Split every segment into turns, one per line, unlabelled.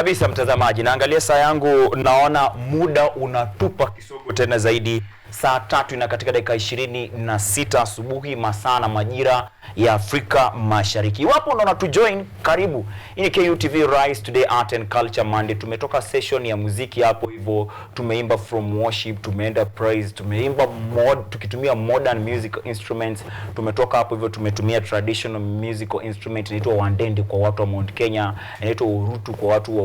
Kabisa mtazamaji, naangalia saa yangu naona muda unatupa kisogo tena zaidi. Saa 3 na katika dakika 26 asubuhi masaa na majira ya Afrika Mashariki. Wapo unaona tu join, karibu. Hii ni KUTV Rise Today Art and Culture Monday. Tumetoka session ya muziki hapo hivyo, tumeimba from worship, tumeenda praise, tumeimba tukitumia modern music instruments. Tumetoka hapo hivyo tumetumia traditional musical instrument inaitwa wandende kwa watu wa Mount Kenya, inaitwa urutu kwa watu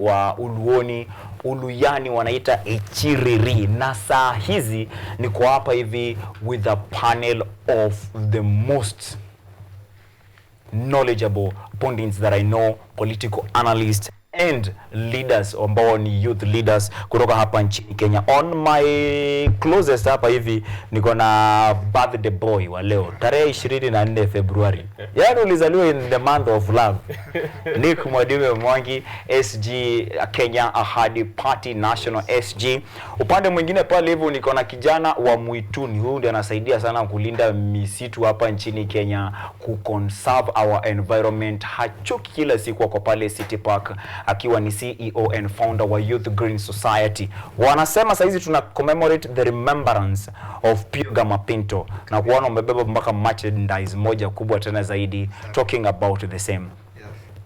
wa Uluoni, Uluyani wanaita echiriri. Na saa hizi niko hapa hivi with a panel of the most knowledgeable pundits that I know, political analysts and leaders ambao ni youth leaders kutoka hapa nchini Kenya. On my closest hapa hivi niko na birthday boy wa leo tarehe 24 Februari. Yaani ulizaliwa in the month of love. Nick Mwadime Mwangi, SG Kenya Ahadi Party National SG. Upande mwingine pale hivyo niko na kijana wa mwituni. Huyu ndiye anasaidia sana kulinda misitu hapa nchini Kenya, conserve our environment. Hachoki kila siku kwa pale City Park akiwa ni CEO and founder wa Youth Green Society. Wanasema sasa hizi tuna commemorate the remembrance of Pio Gamapinto na kuona umebeba mpaka merchandise moja kubwa tena zaidi talking about the same.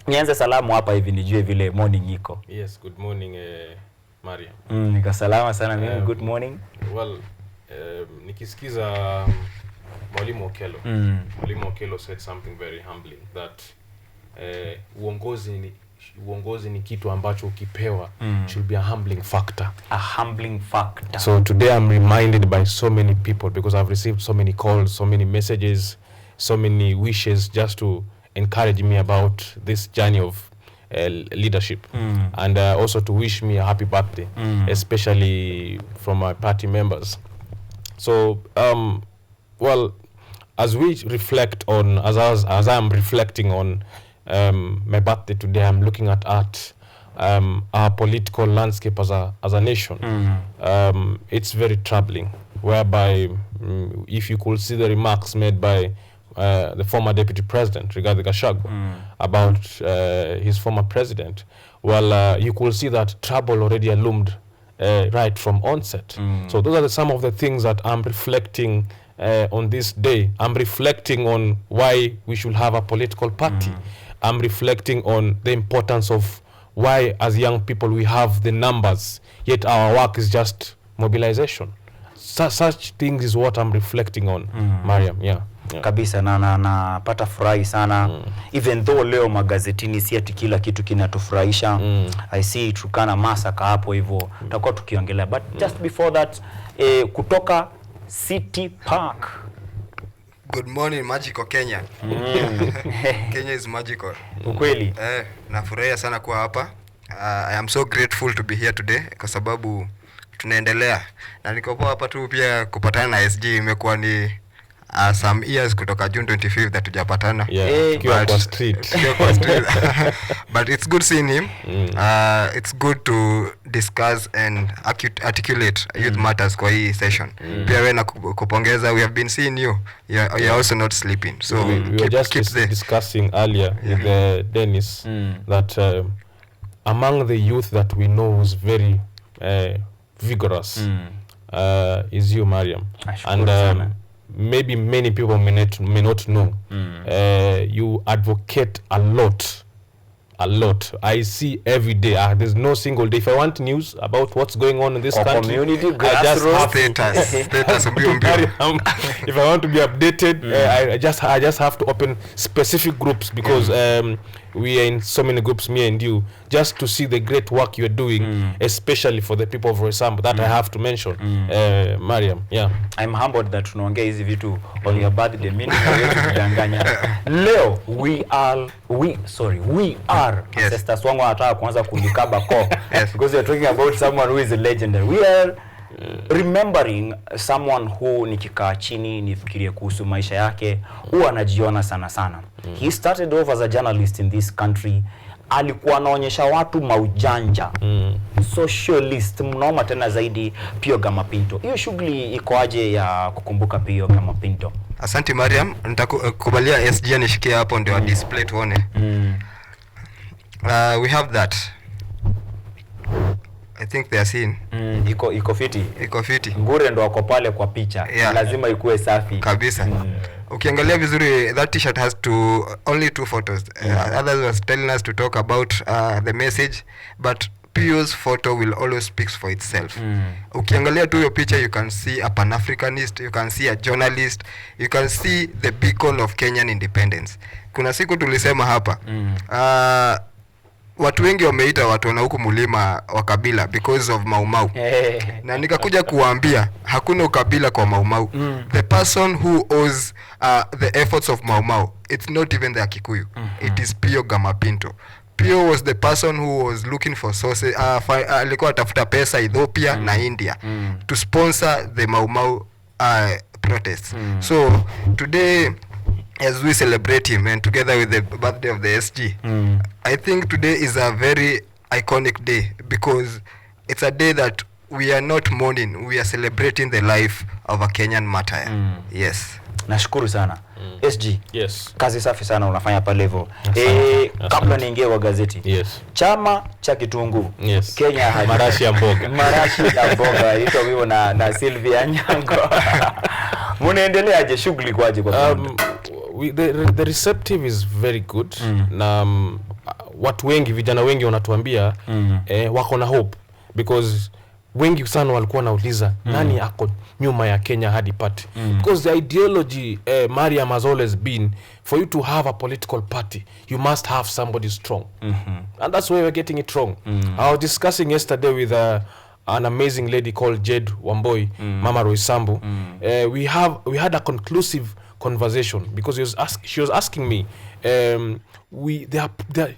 Nianze salamu hapa hivi nijue vile morning iko.
Yes, good morning Maria.
Nika salama sana mimi, good morning.
Well, nikisikiza Mwalimu Okello. Mwalimu Okello said something very humbling that uongozi ni kitu ambacho ukipewa should be a humbling factor.
A humbling factor.
So today I'm reminded by so many people because I've received so many calls, so many messages, so many wishes just to encourage me about this journey of leadership and also to wish me a happy birthday, especially from my party members. So well, as we reflect on, as I'm reflecting on my birthday today, I'm looking at our political landscape as a nation. It's very troubling, whereby if you could see the remarks made by the former deputy president Rigathi Gachagua about his former president, well, you could see that trouble already loomed right from onset. So those are some of the things that I'm reflecting on this day. I'm reflecting on why we should have a political party. I'm reflecting on the importance of why as young people we have the numbers, yet our work is just mobilization. Such things is what I'm reflecting on, Mariam. Yeah.
Kabisa na pata furahi sana. Even though leo magazetini si ati kila kitu kinatufurahisha. I see Turkana massacre hapo hivyo tutakuwa tukiongelea, but just before that kutoka City Park.
Good morning, magical Kenya. Kenya is magical.
Ukweli?
Nafurahia sana kuwa hapa. I am so grateful to be here today kwa sababu tunaendelea. Na niko hapa tu pia kupatana na SG imekuwa ni some years kutoka June 25th that tujapatana.
Kwa street.
But it's good seeing him. It's good to discuss and articulate youth matters kwa hii session. Pia wewe na kupongeza, we have been seeing you. You're also not sleeping. So
we were just discussing earlier with Dennis that among the youth that we know who's very vigorous is you, Mariam. And maybe many people may not know. You advocate a lot. I see every day. There's no single day. If I want news about what's going on in this country,
community,
status.
If I want to be updated, I just have to open specific groups because we are in so many groups, me and you, just to see the great work you're doing, especially for the people of Roysambu that I have to mention. Mariam, yeah.
I'm humbled that tunaongea hizi vitu on your birthday. Mimi niwetu kudanganya. Leo we are ancestors wangu wanataka kuanza kunikaba ko because we're talking about someone who is a legendary. We are remembering someone who nikikaa chini nifikirie kuhusu maisha yake huwa anajiona sana. He started off as a journalist in this country. Alikuwa anaonyesha watu maujanja. Socialist mnoma tena zaidi Pio Gamapinto. Hiyo shughuli iko aje ya kukumbuka Pio Gamapinto?
Asante Mariam, nitakubalia SG nishikie hapo ndio display tuone. We have that. I think they are seen.
Iko fiti.
Iko fiti.
Ngure ndo wako pale kwa picha.
Yeah.
Lazima ikuwe safi.
Kabisa. Ukiangalia vizuri, that t-shirt has only 2 photos. Others was telling us to talk about the message, but Pio's photo will always speak for itself. Ukiangalia tu hiyo picture, you can see a Pan-Africanist, you can see a journalist, you can see the beacon of Kenyan independence. Kuna siku tulisema hapa, watu wengi wameita watu wana huku mulima wa kabila because of Mau Mau. Na nikakuja kuwaambia hakuna ukabila kwa Mau Mau. The person who owes the efforts of Mau Mau, it's not even the Kikuyu. It is Pio Gamapinto. Pio was the person who was looking for sources, alikuwa atafuta pesa Ethiopia na India to sponsor the Mau Mau protests. So today, as we celebrate him and together with the birthday of the SG, I think today is a very iconic day because it's a day that we are not mourning, we are celebrating the life of a Kenyan martyr. Yes.
Nashukuru sana. SG.
Yes.
Kazi safi sana unafanya pale hivyo. Kabla niingie kwa gazeti.
Yes.
Chama cha kitunguu.
Yes.
Kenya
marashi ya mboga.
Marashi ya mboga ito hivyo na Sylvia Nyango. Munaendeleaje shughuli kwaje kwa
the receptive is very good. Na watu wengi, vijana wengi wanatuambia wako na hope because wengi sana walikuwa nauliza nani ako nyuma ya Kenya hadi party because the ideology Mariam has always been for you to have a political party you must have somebody strong and that's why we're getting it wrong. I was discussing yesterday with an amazing lady called Jed Wamboi, Mama Roysambu. We had a conclusive conversation because she was asking me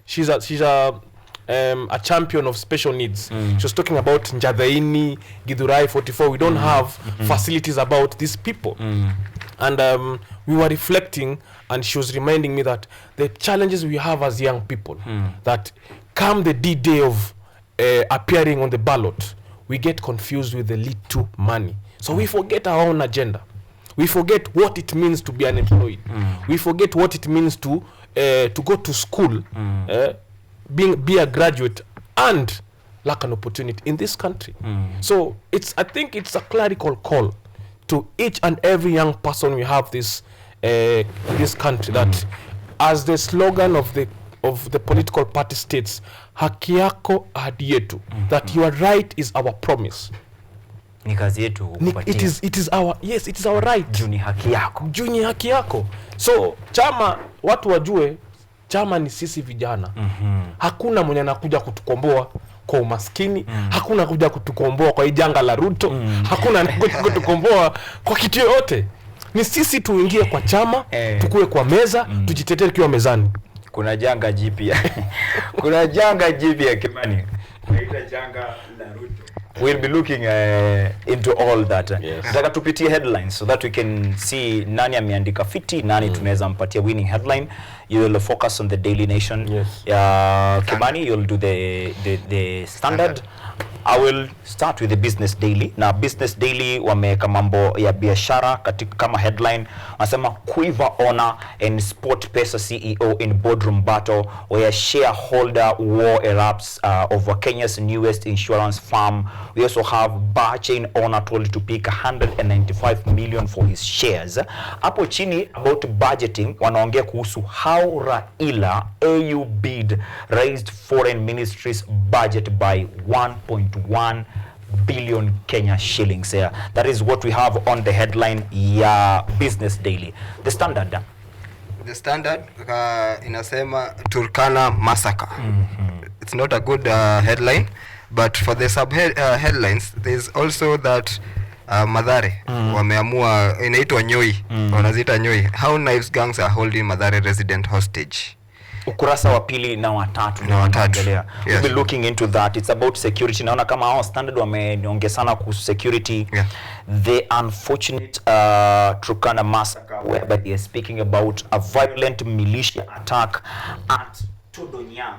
she's a champion of special needs. She was talking about Njadhaini, Githurai 44. We don't have facilities about these people. And we were reflecting and she was reminding me that the challenges we have as young people, that come the D-day of appearing on the ballot, we get confused with the little money. So we forget our own agenda. We forget what it means to be unemployed. We forget what it means to go to school, be a graduate and lack an opportunity in this country. So I think it's a clerical call to each and every young person we have this country that as the slogan of the political party states, haki yako ahadi yetu, that your right is our promise.
Ni kazi yetu kupatia.
It is our right.
Juni haki yako.
Juni haki yako. So chama, watu wajue chama ni sisi vijana. Hakuna mwenye anakuja kutukomboa kwa umaskini, hakuna kuja kutukomboa kwa janga la Ruto, hakuna anakuja kutukomboa kwa kitu yote. Ni sisi tuingie kwa chama, tukue kwa meza, tujitetee kiwa mezani.
Kuna janga jipya. Kuna janga jipya Kimani. Naita janga la Ruto. We'll be looking into all that. Nataka tupitie headlines so that we can see nani ameandika fiti, nani tunaweza mpatia winning headline. You will focus on the Daily Nation. Kimani, you'll do the standard. I will start with the Business Daily. Na Business Daily wameweka mambo ya biashara katika kama headline. Wanasema Quiver Honor and Sport Pesa CEO in boardroom battle where shareholder war erupts over Kenya's newest insurance firm. We also have Barchain Honor told to pick 195 million for his shares. Hapo chini about budgeting wanaongea kuhusu how Raila AU bid raised foreign ministries budget by 1.1 billion Kenya shillings. That is what we have on the headline ya Business Daily. The Standard.
The Standard inasema Turkana massacre. It's not a good headline, but for the sub headlines there's also that Mathare wameamua, inaitwa Nyoi, wanaziita Nyoi, how knives gangs are holding Mathare resident hostage.
Ukurasa wa pili na watatu. We'll be looking into that. It's about security. Naona kama hao Standard wameongea sana kuhusu security. The unfortunate Turkana massacre whereby they are speaking about a violent militia attack at Tudonyang,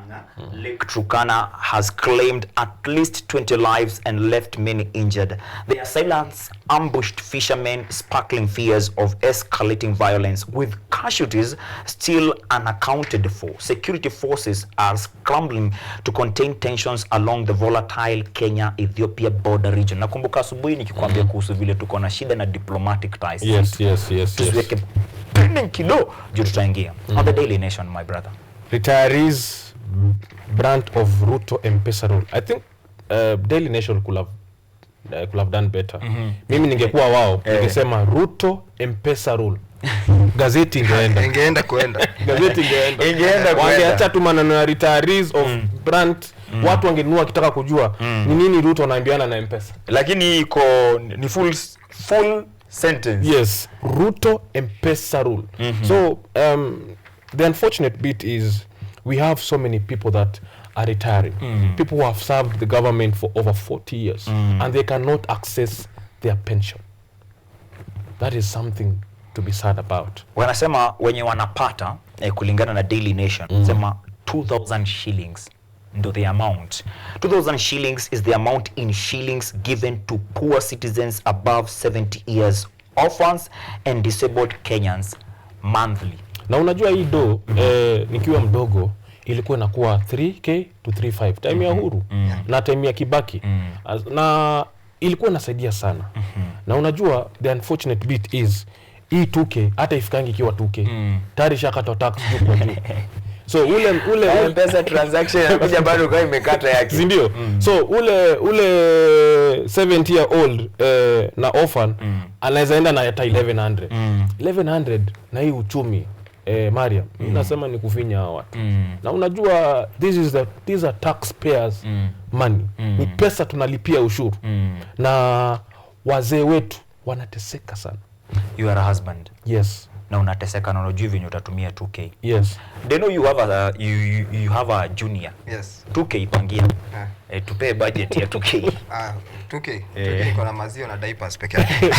Lake Turkana, has claimed at least 20 lives and left many injured. The assailants ambushed fishermen, sparkling fears of escalating violence, with casualties still unaccounted for. Security forces are scrambling to contain tensions along the volatile Kenya-Ethiopia border region. Nakumbuka asubuhi nikikwambia kuhusu vile tuko na shida na diplomatic ties.
Yes.
Tusiweke pending kidogo juu tutaingia. On the Daily Nation, my brother.
Retirees brand of Ruto M-Pesa rule. I think Daily Nation could have done better. Mimi ningekuwa wao ningesema Ruto M-Pesa rule. Gazeti ingeenda
kwenda.
Gazeti ingeenda. Wangeacha tu maneno ya retirees of brand. Watu wangenunua kitaka kujua ni nini Ruto anaambiana na M-Pesa.
Lakini iko ni full sentence.
Yes, Ruto M-Pesa rule. So the unfortunate bit is we have so many people that are retiring. People who have served the government for over 40 years and they cannot access their pension. That is something to be sad about.
Wanasema wenye wanapata kulingana na Daily Nation sema 2,000 shillings ndo the amount. 2,000 shillings is the amount in shillings given to poor citizens above 70 years, orphans and disabled Kenyans monthly.
Na unajua hii do nikiwa mdogo ilikuwa inakuwa 3k to 35 time ya Uhuru na time ya Kibaki na ilikuwa inasaidia sana. Na unajua the unfortunate bit is hii 2k hata ifikangi ikiwa 2k tayari shakata tax juu kwa juu. So ule
pesa transaction inakuja bado kwa imekata yake.
Ndio. So ule 70 year old na orphan anaweza enda na hata 1100. 1100 na hii uchumi Mariam, nasema ni kufinya hawa watu. Na unajua these are taxpayers money. Ni pesa tunalipia ushuru. Na wazee wetu wanateseka sana.
You are a husband.
Yes.
Na unateseka na unajua venye utatumia 2k.
Yes.
They know you have a junior.
Yes.
2k pangia. Tupe budget ya 2k.
2k. Niko na mazio na diapers peke yake.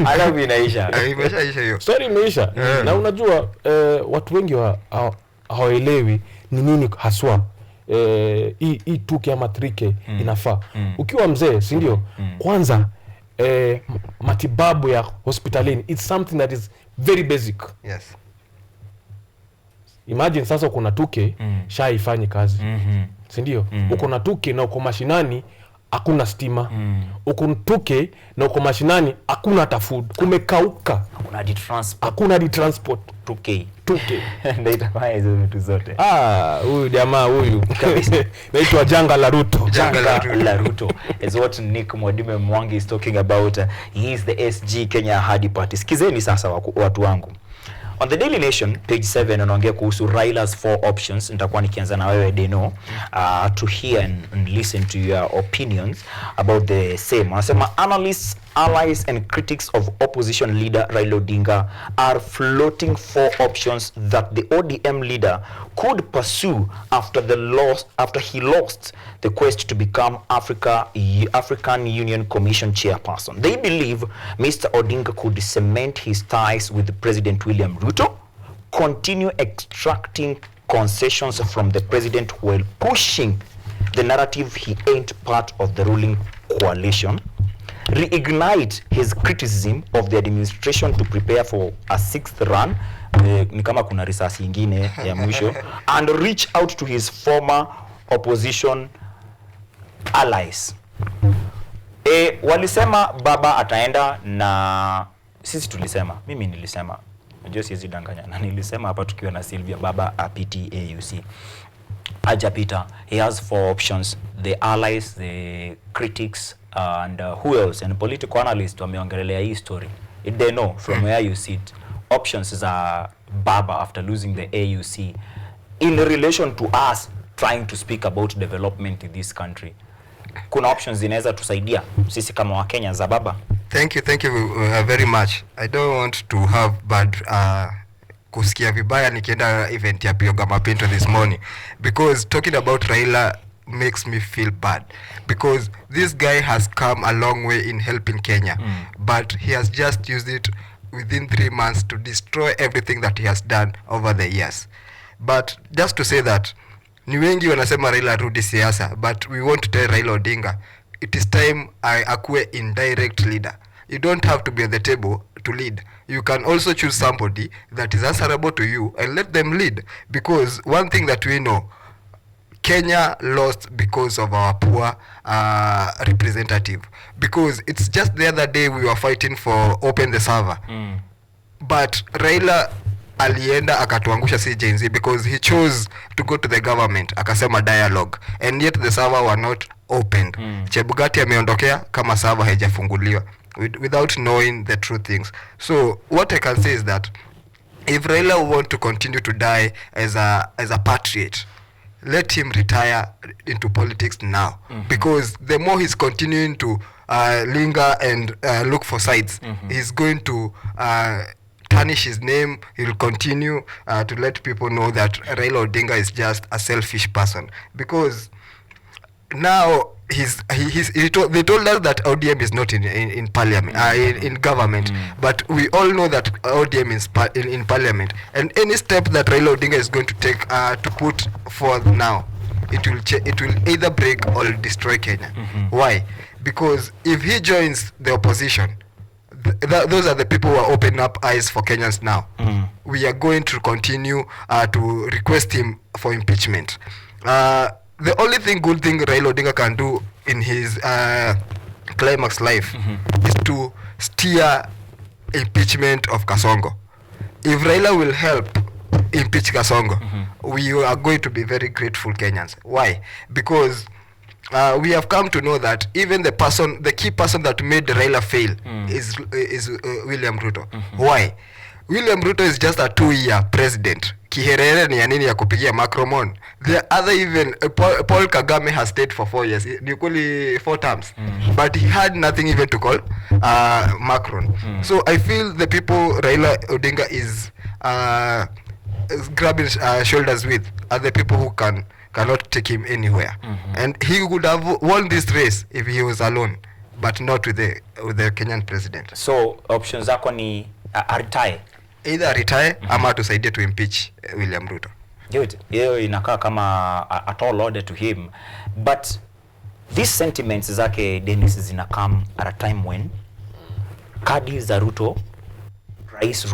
Alafu inaisha.
Imeshaisha hiyo.
Story imeisha. Na unajua watu wengi hawaelewi ni nini haswa hii 2k ama 3k inafaa. Ukiwa mzee, si ndio? Kwanza matibabu ya hospitalini, it's something that is very basic.
Yes.
Imagine sasa uko na 2k sha ifanyi kazi. Si ndio? Uko na 2k na uko mashinani hakuna stima. Uko na 2k na uko mashinani hakuna hata food. Kumekauka. Hakuna di transport.
2k.
Ndio
itakuwa hizo vitu zote.
Huyu jamaa huyu naitwa janga la Ruto.
Janga la Ruto is what Nick Mwadime Mwangi is talking about. He is the SG Kenya Hadi Party. Sikizeni sasa watu wangu. On the Daily Nation, page 7, anaongea kuhusu Raila's 4 options. Nitakuwa nikianza na wewe Deno, to hear and listen to your opinions about the same. Anasema analysts, allies and critics of opposition leader Raila Odinga are floating 4 options that the ODM leader could pursue after he lost the quest to become African Union Commission chairperson. They believe Mr. Odinga could cement his ties with President William Ruto, continue extracting concessions from the president while pushing the narrative he ain't part of the ruling coalition, reignite his criticism of the administration to prepare for a 6th run, ni kama kuna risasi ingine ya mwisho, and reach out to his former opposition allies. Walisema baba ataenda na sisi tulisema, mimi nilisema, najua siwezi danganya, na nilisema hapa tukiwa na Sylvia baba apiti AUC. Ajapita, he has 4 options, the allies, the critics, and who else, and political analysts wameongelea hii story. They know from where you sit. Options za baba after losing the AUC in relation to us trying to speak about development in this country. Kuna options zinaweza tusaidia sisi kama Wakenya za baba.
Thank you very much. I don't want to have bad kusikia vibaya nikienda event ya Bioga Mapinto this morning, because talking about Raila makes me feel bad, because this guy has come a long way in helping Kenya, but he has just used it within 3 months to destroy everything that he has done over the years. but just to say that ni wengi wanasema Raila arudi siasa, but we want to tell Raila Odinga it is time akuwe indirect leader. You don't have to be at the table to lead. You can also choose somebody that is answerable to you and let them lead, because one thing that we know, Kenya lost because of our poor representative. Because it's just the other day we were fighting for open the server, but Raila alienda akatuangusha si Gen Z because he chose to go to the government akasema dialogue, and yet the server were not opened. Chebukati ameondokea kama server haijafunguliwa without knowing the true things. So what I can say is that if Raila want to continue to die as a patriot, let him retire into politics now, because the more he's continuing to linger and look for sides, he's going to tarnish his name. He'll continue to let people know that Raila Odinga is just a selfish person, because now they told us that ODM is not in parliament, in government, but we all know that ODM is in parliament, and any step that Raila Odinga is going to take to put forth now, it will either break or destroy Kenya. Why? Because if he joins the opposition, those are the people who are opening up eyes for Kenyans now. We are going to continue to request him for impeachment. The only good thing Raila Odinga can do in his climax life is to steer impeachment of Kasongo. If Raila will help impeach Kasongo, we are going to be very grateful Kenyans. Why? Because we have come to know that even the key person that made Raila fail is William Ruto. Why? William Ruto is just a 2-year president. Kiherere ni ya nini ya kupigia Macron? The other even Paul Kagame has stayed for 4 years, equally 4 terms, but he had nothing even to call Macron. So I feel the people Raila Odinga is grabbing shoulders with are the people who cannot take him anywhere, and he would have won this race if he was alone, but not with the Kenyan president.
So options zako ni retire,
either retire ama tusaidie to impeach William Ruto.
Good. Hiyo inakaa kama a tall order to him, but these sentiments zake Dennis zina come at a time when kadi za Rais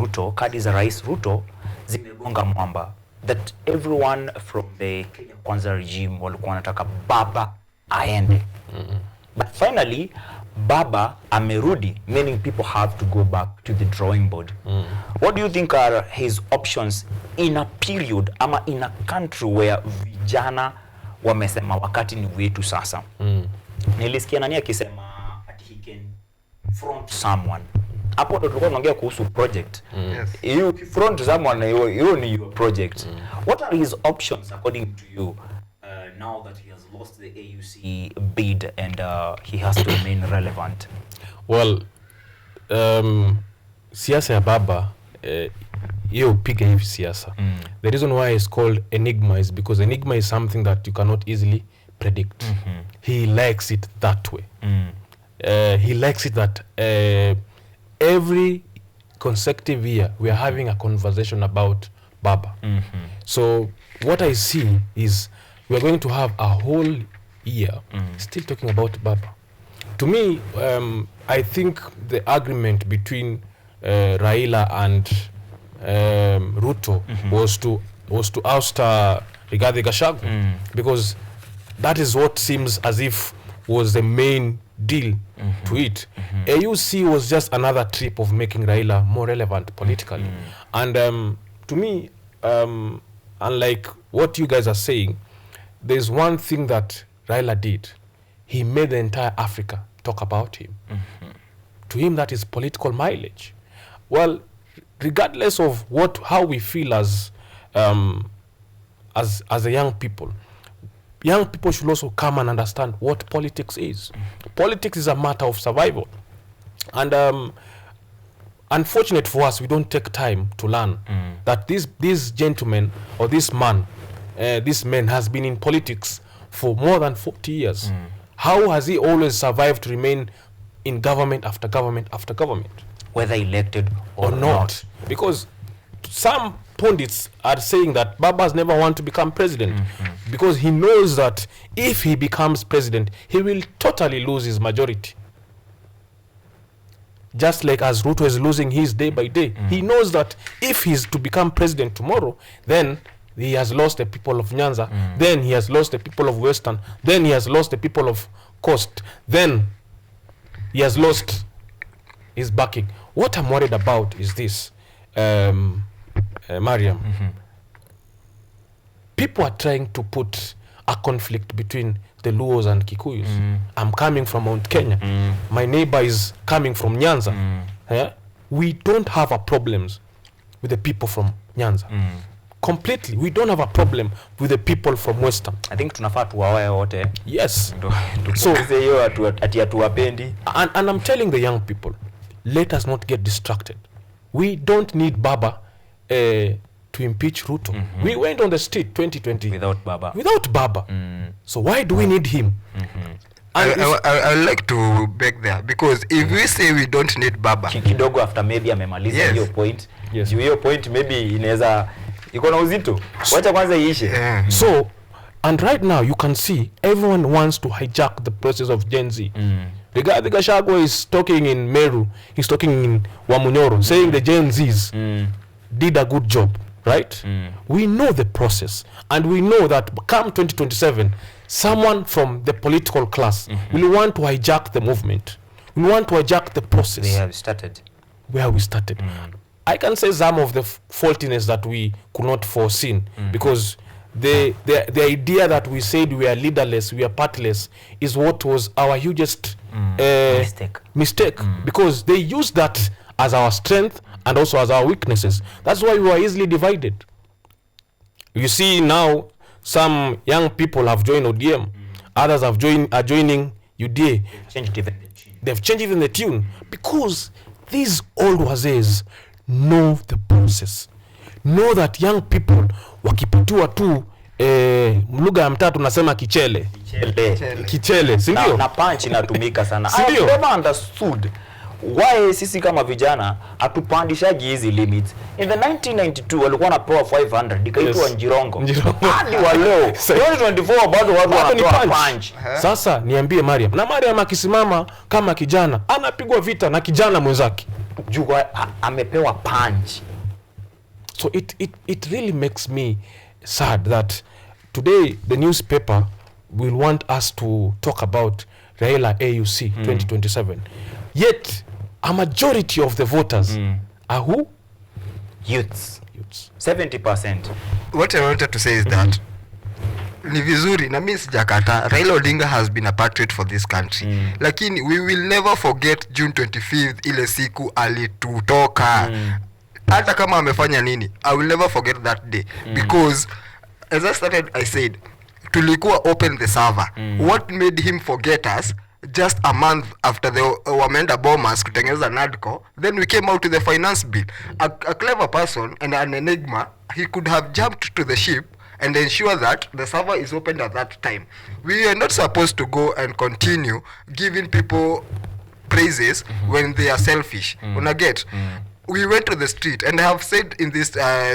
Ruto zimegonga mwamba, that everyone from the Kenya Kwanza regime walikuwa wanataka baba aende. But finally baba amerudi, meaning people have to go back to the drawing board. What do you think are his options in a period ama in a country where vijana wamesema wakati ni wetu sasa? Nilisikia nani akisema that he can front someone. Hapo ndo tulikuwa tunaongea kuhusu project. You front someone, you ni your project. What are his options according to you now that he has lost the AUC bid and he has to remain relevant?
Well, siasa ya baba hiyo piga hivi siasa. The reason why it's called enigma is because enigma is something that you cannot easily predict. He likes it that way. He likes it that every consecutive year we are having a conversation about baba. So what I see is we are going to have a whole year still talking about baba. To me, I think the agreement between Raila and Ruto was to oust Rigathi Gachagua, because that is what seems as if was the main deal to it. AUC was just another trip of making Raila more relevant politically. And to me, unlike what you guys are saying, there's one thing that Raila did. He made the entire Africa talk about him. To him, that is political mileage. Well, regardless of how we feel as a young people should also come and understand what politics is. Politics is a matter of survival. And unfortunate for us, we don't take time to learn that this gentleman or this man has been in politics for more than 40 years. How has he always survived to remain in government after government after government?
Whether elected or not.
Because some pundits are saying that Baba's never want to become president because he knows that if he becomes president, he will totally lose his majority. Just like as Ruto is losing his day by day. He knows that if he's to become president tomorrow, then he has lost the people of Nyanza, then he has lost the people of Western, then he has lost the people of Coast, then he has lost his backing. What I'm worried about is this, Mariam. People are trying to put a conflict between the Luos and Kikuyus. I'm coming from Mount Kenya. My neighbor is coming from Nyanza. We don't have a problems with the people from Nyanza. Completely. We don't have a problem with the people from Western.
I think tunafaa tuwaoe wote.
Yes.
So hiyo ati hatuwapendi.
And I'm telling the young people, let us not get distracted. We don't need Baba to impeach Ruto. We went on the street 2020
Without Baba.
Without Baba. So why do we need him?
I would like to beg there, because if we say we don't need Baba
kidogo after maybe amemaliza hiyo point.
Yes.
Hiyo point maybe inaweza iko na uzito. Wacha kwanza iishe.
So, and right now you can see everyone wants to hijack the process of Gen Z. The guy, the Gachagua is talking in Meru, he's talking in Wamunyoro, saying the Gen Zs did a good job, right? We know the process, and we know that come 2027, someone from the political class will want to hijack the movement. We want to hijack the process.
They have started.
Where we started. I can say some of the faultiness that we could not foresee, because the idea that we said we are leaderless, we are partless, is what was our hugest mistake. Because they used that as our strength and also as our weaknesses. That's why we were easily divided. You see now some young people have joined ODM, others are joining UDA. They've changed even the tune, because these old wazees know the process, know that young people wakipatiwa tu lugha ya mtaa tunasema kichele, si ndio?
Na punch inatumika sana.
Si ndio?
I never understood why sisi kama vijana hatupandishaji hizi limits. In the 1992 walikuwa wanapewa 500 ikaitwa Njirongo. Hadi wa leo 2024 bado watu wanatoa punch.
Sasa niambie Mariam, na Mariam akisimama kama kijana anapigwa vita na kijana mwenzake.
Jua amepewa punch.
So it really makes me sad that today the newspaper will want us to talk about Raila AUC 2027. Yet a majority of the voters are who?
Youths. 70%.
What I wanted to say is that ni vizuri na mimi sijakata, Raila Odinga has been a patriot for this country. Lakini we will never forget June 25th ile siku alitutoka. Hata kama amefanya nini, I will never forget that day. Because as I started, I said tulikuwa open the server. What made him forget us? Just a month after the wameenda bombers kutengeneza NADCO, then we came out with the finance bill. A clever person and an enigma, he could have jumped to the ship and ensure that the server is opened at that time. We are not supposed to go and continue giving people praises when they are selfish. Unaget? We went to the street, and I have said in this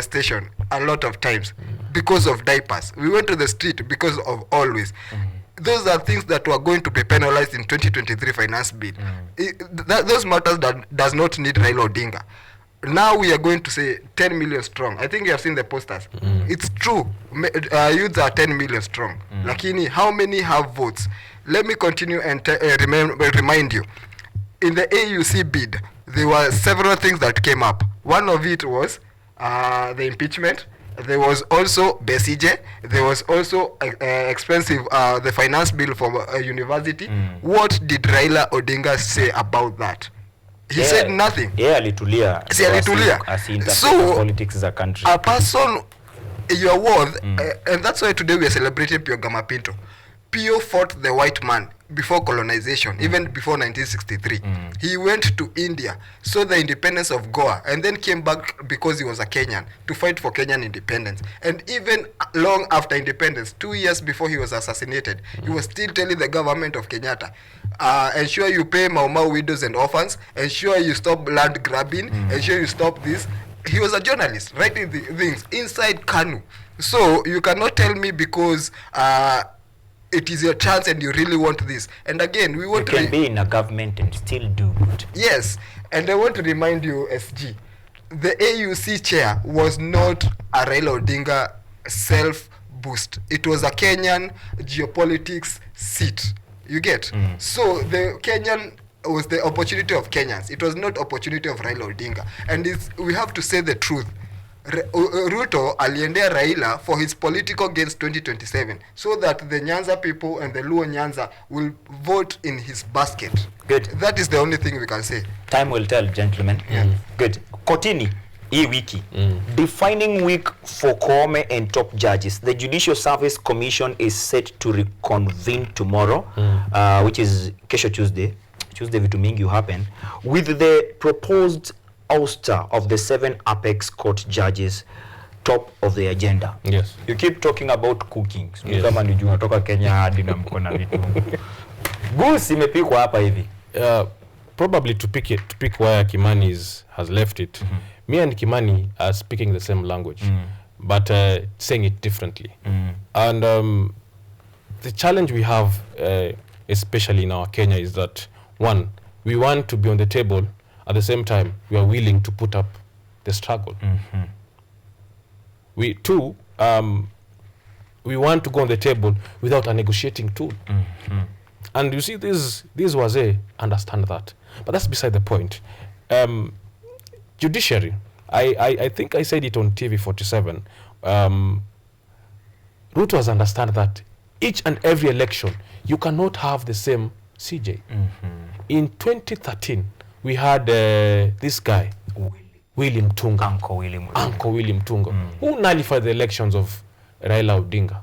station a lot of times, because of diapers. We went to the street because of always. Those are things that were going to be penalized in 2023 finance bill. Those matters that does not need Raila Odinga. Now we are going to say 10 million strong. I think you have seen the posters. It's true. Youths are 10 million strong. Lakini, how many have votes? Let me continue and remind you. In the AUC bid, there were several things that came up. One of it was the impeachment. There was also Besije. There was also expensive the finance bill for a university. What did Raila Odinga say about that? He said nothing.
Alitulia.
So
politics za country.
A person your worth, and that's why today we are celebrating Pio Gamapinto. Pio fought the white man before colonization, even before 1963. He went to India, saw the independence of Goa, and then came back because he was a Kenyan to fight for Kenyan independence. And even long after independence, 2 years before he was assassinated, he was still telling the government of Kenyatta, ensure you pay Mau Mau widows and orphans, ensure you stop land grabbing, ensure you stop this. he was a journalist writing the things inside KANU. So you cannot tell me because it is your chance and you really want this. And again, we want
You can be in a government and still do good.
Yes, and I want to remind you, SG, the AUC chair was not a Raila Odinga self-boost. It was a Kenyan geopolitics seat. You get? So the Kenyan was the opportunity of Kenyans. It was not opportunity of Raila Odinga. And we have to say the truth. Ruto aliendea Raila for his political gains 2027 so that the Nyanza people and the Luo Nyanza will vote in his basket.
Good.
That is the only thing we can say.
Time will tell, gentlemen. Good. Kotini, hii wiki. Defining week for Koome and top judges. The Judicial Service Commission is set to reconvene tomorrow, which is kesho Tuesday. Tuesday vitu mingi happen. With the proposed ouster of the 7 apex court judges top of the agenda.
Yes.
You keep talking about cooking.
Yes.
Kama ni juu natoka Kenya hadi na mkona vitu. Goose imepikwa hapa hivi.
Probably to pick where Kimani has left it. Me and Kimani are speaking the same language, but saying it differently. And the challenge we have, especially in our Kenya, is that one, we want to be on the table. At the same time, we are willing to put up the struggle. Two, we want to go on the table without a negotiating tool. And you see, this Wazee understand that. But that's beside the point. Judiciary, I think I said it on TV 47. Ruto has understand that each and every election, you cannot have the same CJ. In 2013, we had this guy, William Tunga.
Uncle William
Tunga, who nullified the elections of Raila Odinga.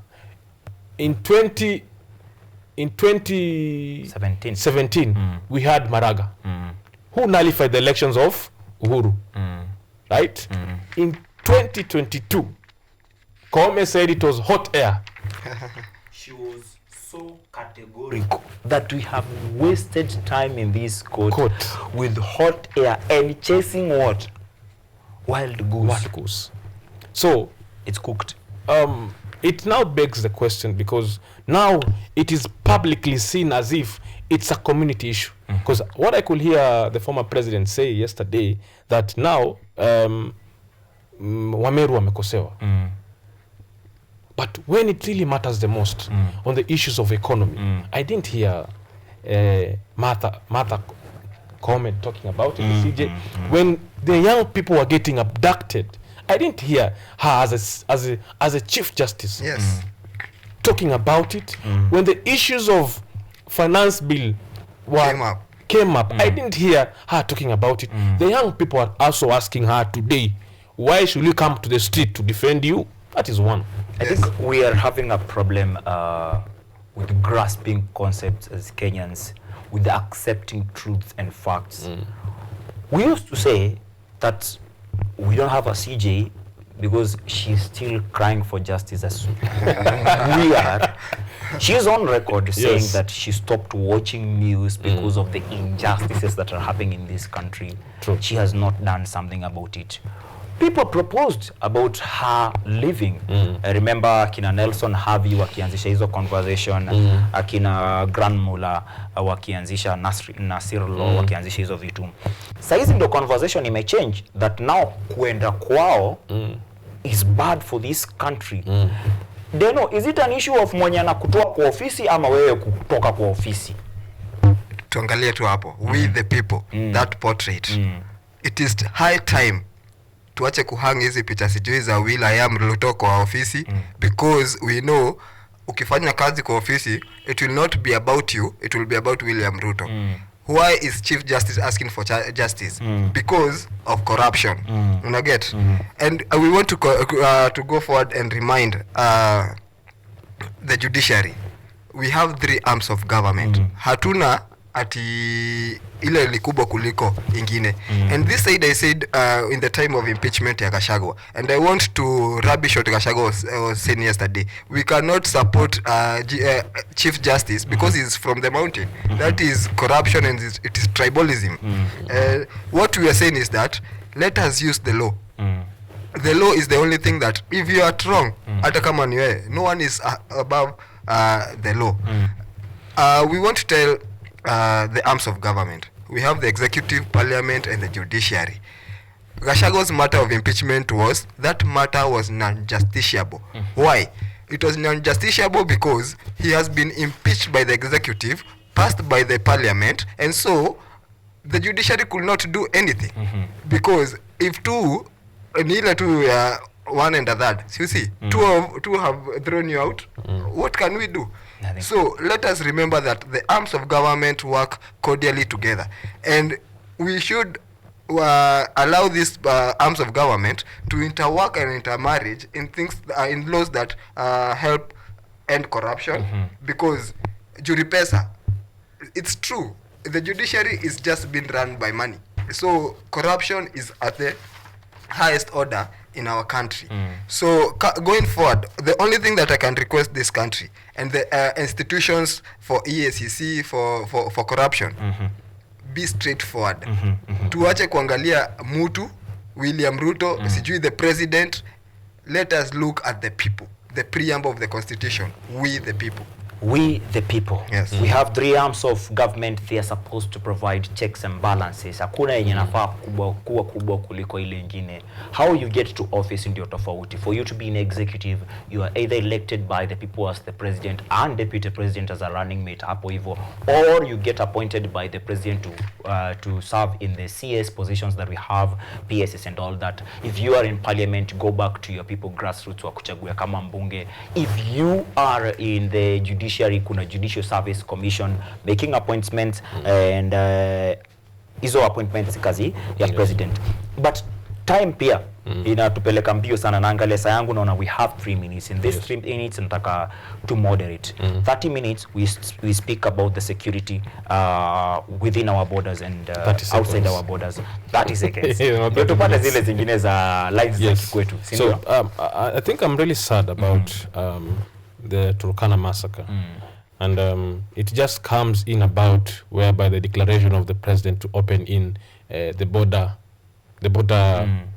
In 2017, we had Maraga, who nullified the elections of Uhuru. Right? In 2022, Koome said it was hot air.
She was so categorical that we have wasted time in this court with hot air and chasing what? Wild goose.
So
it's cooked.
It now begs the question, because now it is publicly seen as if it's a community issue. Because what I could hear the former president say yesterday, that now Wameru wamekosewa. But when it really matters the most, on the issues of economy, I didn't hear Martha comment talking about it, the CJ. When the young people were getting abducted, I didn't hear her as a chief justice talking about it. When the issues of finance bill came up, I didn't hear her talking about it. The young people are also asking her today, why should you come to the street to defend you? That is one.
I think we are having a problem with grasping concepts as Kenyans, with accepting truths and facts. We used to say that we don't have a CJ because she's still crying for justice as we are. She's on record saying that she stopped watching news because of the injustices that are happening in this country.
True.
She has not done something about it. People proposed about her leaving. I remember akina Nelson Havi wakianzisha hizo conversation, akina Grand Mula wakianzisha Nasir Law wakianzisha hizo vitu. Saizi ndo conversation imechange that now kuenda kwao is bad for this country. Deno, is it an issue of mwenye anakutoa kwa ofisi ama wewe kutoka kwa ofisi?
Tuangalie tu hapo. We the people, that portrait. It is high time tuache kuhang hizi picha sijui za William Ruto kwa ofisi, because we know ukifanya kazi kwa ofisi, it will not be about you, it will be about William Ruto. Why is Chief Justice asking for justice? Because of corruption. Una get? And we want to go forward and remind the judiciary. We have 3 arms of government. Hatuna ati ile ni kubwa kuliko ingine. And this side I said in the time of impeachment ya Gachagua, and I want to rubbish what Gachagua was saying yesterday. We cannot support Chief Justice because he's from the mountain. That is corruption and it is tribalism. What we are saying is that let us use the law The law is the only thing that if you are wrong, hata kama ni wewe, no one is above the law. We want to tell the arms of government. We have the executive, parliament, and the judiciary. Gachagwa's matter of impeachment that matter was non-justiciable. Why? It was non-justiciable because he has been impeached by the executive, passed by the parliament, and so the judiciary could not do anything. Because if two, one and a third, you see, two have thrown you out, what can we do?
Nothing.
So let us remember that the arms of government work cordially together, and we should allow these arms of government to interwork and intermarriage in things, in laws that help end corruption. Because jury pesa, it's true, the judiciary is just being run by money, so corruption is at the highest order in our country. So going forward, the only thing that I can request this country and the institutions for EACC for corruption, be straightforward. Tuache kuangalia mutu William Ruto, sijui the president. Let us look at the people, the preamble of the constitution, we the people.
We the people.
Yes.
We have 3 arms of government. They are supposed to provide checks and balances. Hakuna yenye nafaa kuwa kubwa kuliko ile ingine. How you get to office ndio tofauti. For you to be an executive, you are either elected by the people as the president and deputy president as a running mate hapo hivyo, or you get appointed by the president to serve in the CS positions that we have, PSS and all that. If you are in parliament, go back to your people grassroots wa kuchagua kama mbunge. If you are in the judiciary, kuna Judicial Service Commission making appointments and hizo appointments kazi ya president. But time pia inatupeleka mbio sana, naangalia saa yangu naona we have 3 minutes. In this 3 minutes nataka to moderate. 30 minutes we speak about the security within our borders and outside our borders. 30 seconds. Ndio tupate zile zingine za lines za kikwetu.
So I think I'm really sad about the Turkana massacre. And it just comes in about whereby the declaration of the president to open in the border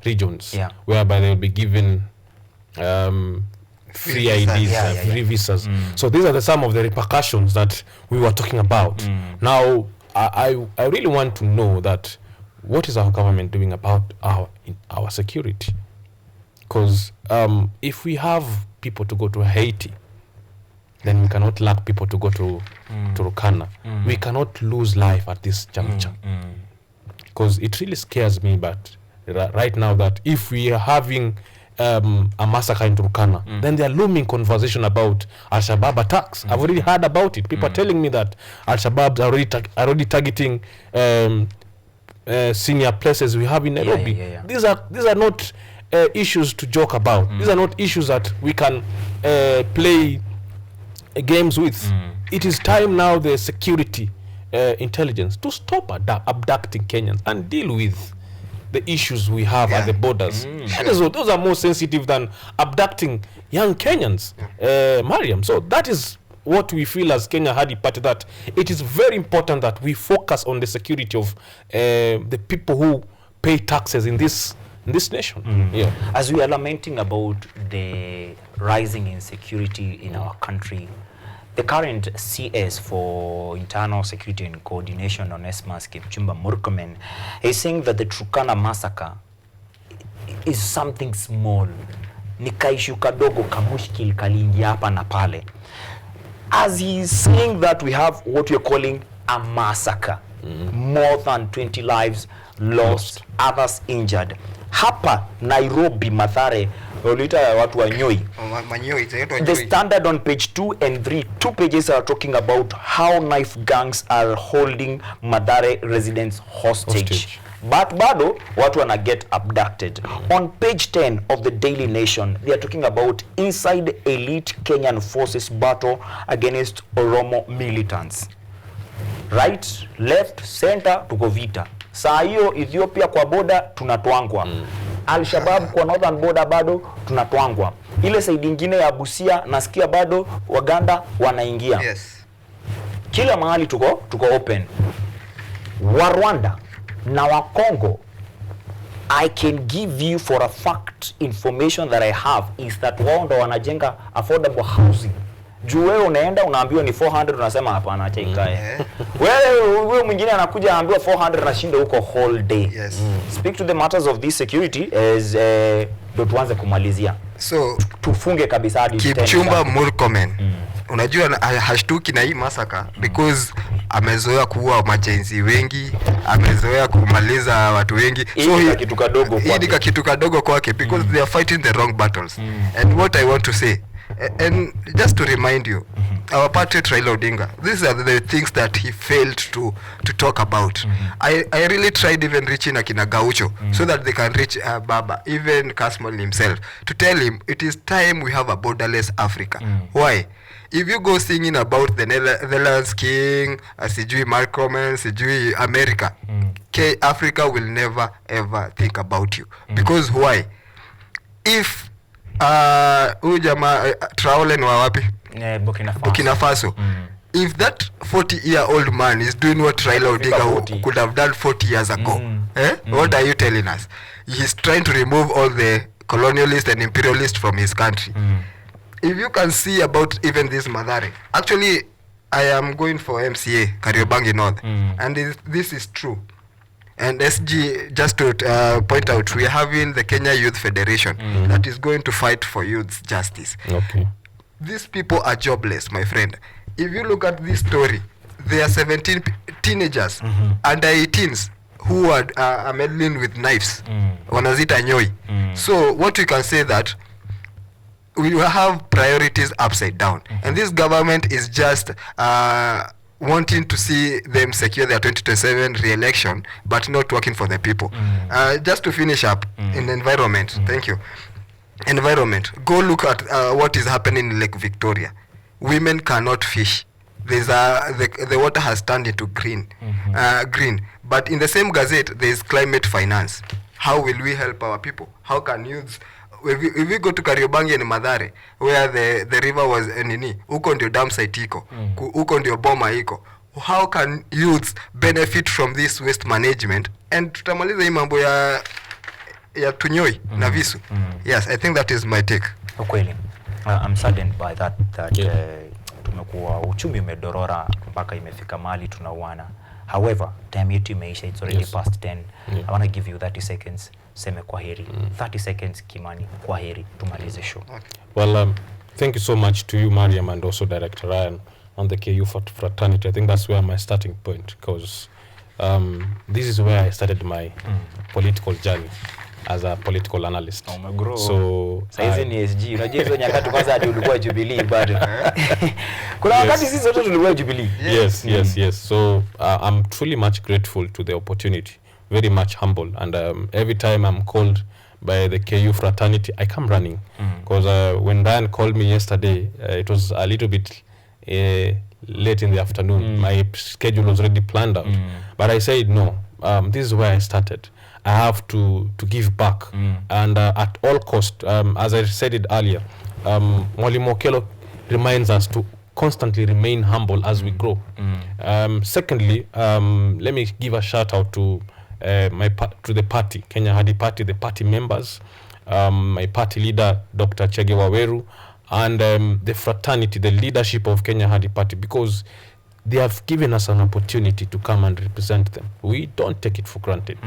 regions, whereby they will be given free IDs, free visas. So these are some of the repercussions that we were talking about. Now, I really want to know that what is our government doing about our security? Because if we have people to go to Haiti, then we cannot lack people to go to Turkana. We cannot lose life at this juncture. Because it really scares me, but right now that if we are having a massacre in Turkana, then there are looming conversation about Al-Shabaab attacks. I've already heard about it. People are telling me that Al-Shabaab are already targeting senior places we have in Nairobi. These are not issues to joke about. These are not issues that we can play games with. It is time now the security intelligence to stop abducting Kenyans and deal with the issues we have at the borders. Those are more sensitive than abducting young Kenyans, Mariam. So that is what we feel as Kenya Hardy Party, that it is very important that we focus on the security of the people who pay taxes in this nation.
As we are lamenting about the rising insecurity in our country, the current CS for Internal Security and Coordination on ESMAS, Kipchumba Murkomen, is saying that the Turkana massacre is something small. Ni kaishu kadogo kamushkil kalingia hapa na pale. As he is saying that we have what you're calling a massacre. More than 20 lives lost, others injured. Hapa Nairobi, Mathare, ulita watu wa Nyoi. The Standard on page 2 and 3, 2 pages are talking about how knife gangs are holding Mathare residents hostage. But bado watu wana get abducted. On page 10 of the Daily Nation, they are talking about inside elite Kenyan forces battle against Oromo militants. Right, left, center, tuko vita. Saa hiyo Ethiopia kwa boda tunatwangwa. Al-Shabaab kwa northern border bado tunatwangwa. Ile side nyingine ya Busia nasikia bado Waganda wanaingia. Kila mahali tuko open. Wa Rwanda na wa Kongo I can give you for a fact information that I have is that wao ndo wanajenga affordable housing. Juu wewe unaenda unaambiwa ni 400 unasema hapana acha ikae. Wewe mwingine anakuja anaambiwa 400 anashinda huko whole day.
Yes.
Speak to the matters of this security as ndo tuanze kumalizia.
So
Tufunge kabisa hadi
Kipchumba Murkomen. Unajua hashtuki na hii masaka because amezoea kuua majenzi wengi, amezoea kumaliza watu wengi.
So hii
kitu kadogo kwake because they are fighting the wrong battles. And what I want to say, and just to remind you, our patriot Raila Odinga, these are the things that he failed to talk about. I really tried even reaching Akina Gaucho so that they can reach Baba, even Kasmol himself, to tell him it is time we have a borderless Africa. Why? If you go singing about the Netherlands King, sijui Malcolm, sijui America, Africa will never ever think about you. Because why? If huyu jamaa Traore ni wa wapi? Burkina Faso. If that 40-year-old man is doing what Raila Odinga could have done 40 years ago, what are you telling us? He's trying to remove all the colonialists and imperialists from his country. If you can see about even this Mathare, actually I am going for MCA Kariobangi North, and this is true. And SG, just to point out, we are having the Kenya Youth Federation that is going to fight for youth justice.
Okay.
These people are jobless, my friend. If you look at this story, there are 17 teenagers under 18s who are meddling with knives. Wanazita nyoi. So what we can say that we have priorities upside down, and this government is just wanting to see them secure their 2027 re-election, but not working for the people. Just to finish up in environment, thank you. Environment. Go look at what is happening in Lake Victoria. Women cannot fish. The water has turned into green. But in the same gazette, there is climate finance. How will we help our people? How can youths? If we go to Kariobangi and Mathare, where the river was huko ndio dam site iko, huko ndio boma iko. How can youths benefit from this waste management? And tutamaliza hii mambo ya tunyoi na visu. Yes, I think that is my take.
Kweli. I'm saddened by that tumekuwa uchumi umedorora mpaka imefika mahali tunauana. However, time yetu imeisha, it's already past 10. I want to give you 30 seconds. Seme kwa heri. 30 seconds Kimani, kwa heri. Tumalize show.
Well, thank you so much to you, Mariam, and also Director Ryan on the KU fraternity. I think that's where my starting point, because this is where I started my political journey as a political analyst. So
saizi ni SG. Unajua hizo nyakati kwanza hadi ulikuwa Jubilee bado. Kuna wakati sisi sote tulikuwa Jubilee.
Yes. So I'm truly much grateful to the opportunity. Very much humble, and every time I'm called by the KU fraternity, I come running, because when Ryan called me yesterday, it was a little bit late in the afternoon. My schedule was already planned out, but I said no. This is where I started. I have to give back, and at all cost, as I said it earlier, Mwalimu Okello reminds us to constantly remain humble as we grow. Secondly, let me give a shout out to to the party, Kenya Hadi Party, the party members, my party leader, Dr. Chege Waweru, and the fraternity, the leadership of Kenya Hadi Party, because they have given us an opportunity to come and represent them. We don't take it for granted.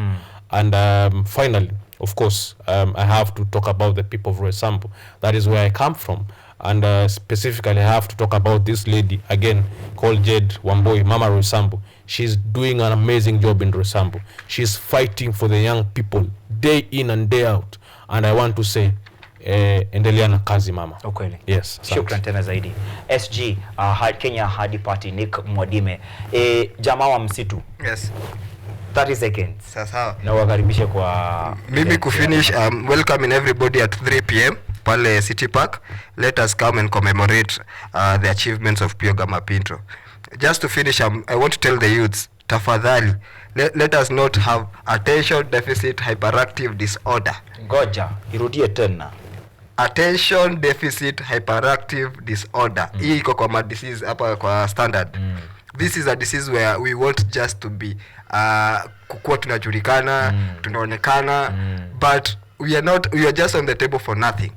And finally, of course, I have to talk about the people of Roysambu. That is where I come from. And specifically, I have to talk about this lady, again, called Jade Wamboi, Mama Roysambu. She's doing an amazing job in Roysambu. She's fighting for the young people day in and day out. And I want to say, endelea na kazi mama.
Ukweli.
Yes.
Shukran tena zaidi. SG, Kenya Hadi Party, Nick Mwadime. Jamaa wa msitu.
Yes.
30 seconds.
Sasa.
Na wakaribishe kwa
mimi kufinish, welcoming everybody at 3 p.m. Pale City Park. Let us come and commemorate the achievements of Pio Gama Pinto. Just to finish, I want to tell the youths, tafadhali, let us not have attention deficit hyperactive disorder.
Ngoja, irudie tena.
Attention deficit hyperactive disorder. Hii iko kwa disease hapa kwa standard. this is a disease where we want just to be kukuwa tunajulikana, tunaonekana, but we are just on the table for nothing.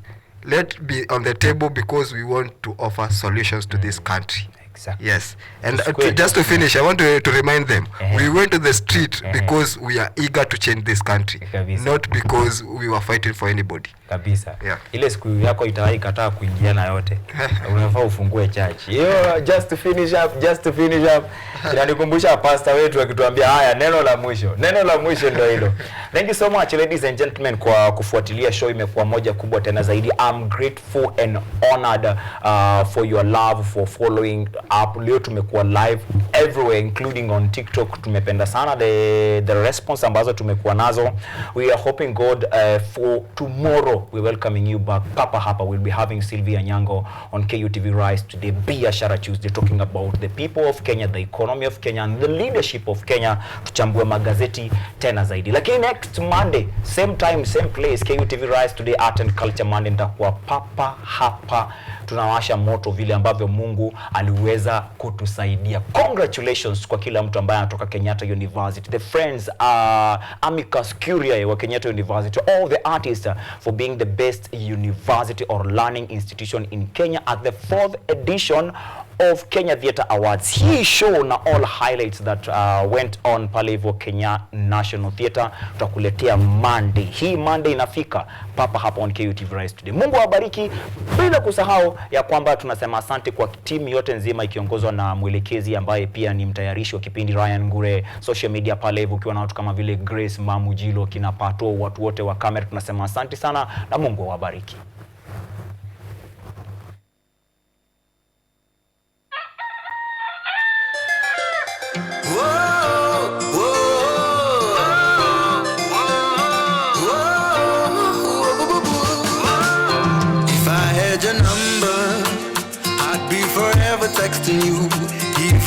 Let's be on the table because we want to offer solutions to this country.
Exactly.
Yes. And
Just
to finish, I want to remind them, we went to the street because we are eager to change this country, not because we were fighting for anybody.
Kabisa.
Yeah.
Ile siku yako itawahi kataa kuingia na yote. Unafaa ufungue church. Yo, just to finish up. Inanikumbusha pastor wetu akituambia haya neno la mwisho. Neno la mwisho ndio hilo. Thank you so much ladies and gentlemen kwa kufuatilia show, imekuwa moja kubwa tena zaidi. I'm grateful and honored for your love, for following up. Leo tumekuwa live everywhere including on TikTok. Tumependa sana the response ambazo tumekuwa nazo. We are hoping God for tomorrow we're welcoming you back. Papa hapa will be having Sylvia Nyango on KUTV Rise today. Biashara Tuesday, talking about the people of Kenya, the economy of Kenya and the leadership of Kenya. Tuchambue magazeti tena zaidi. Lakini next Monday, same time, same place, KUTV Rise today, Art and Culture Monday, nitakuwa papa hapa. Tunawasha moto vile ambavyo Mungu aliweza kutusaidia. Congratulations kwa kila mtu ambaye anatoka Kenyatta University, the friends amicus curiae wa Kenyatta University, all the artists for being the best university or learning institution in Kenya at the 4th edition of Kenya Theatre Awards. Hii show na all highlights that went on pale hivyo Kenya National Theatre tutakuletea Monday. Hii Monday inafika papa hapa on KUTV Rise today. Mungu awabariki, bila kusahau ya kwamba tunasema asante kwa timu yote nzima ikiongozwa na mwelekezi ambaye pia ni mtayarishi wa kipindi Ryan Ngure, social media pale hivyo ukiwa na watu kama vile Grace Mamujilo, kina Pato, watu wote wa kamera, tunasema asante sana na Mungu awabariki.
Whoa.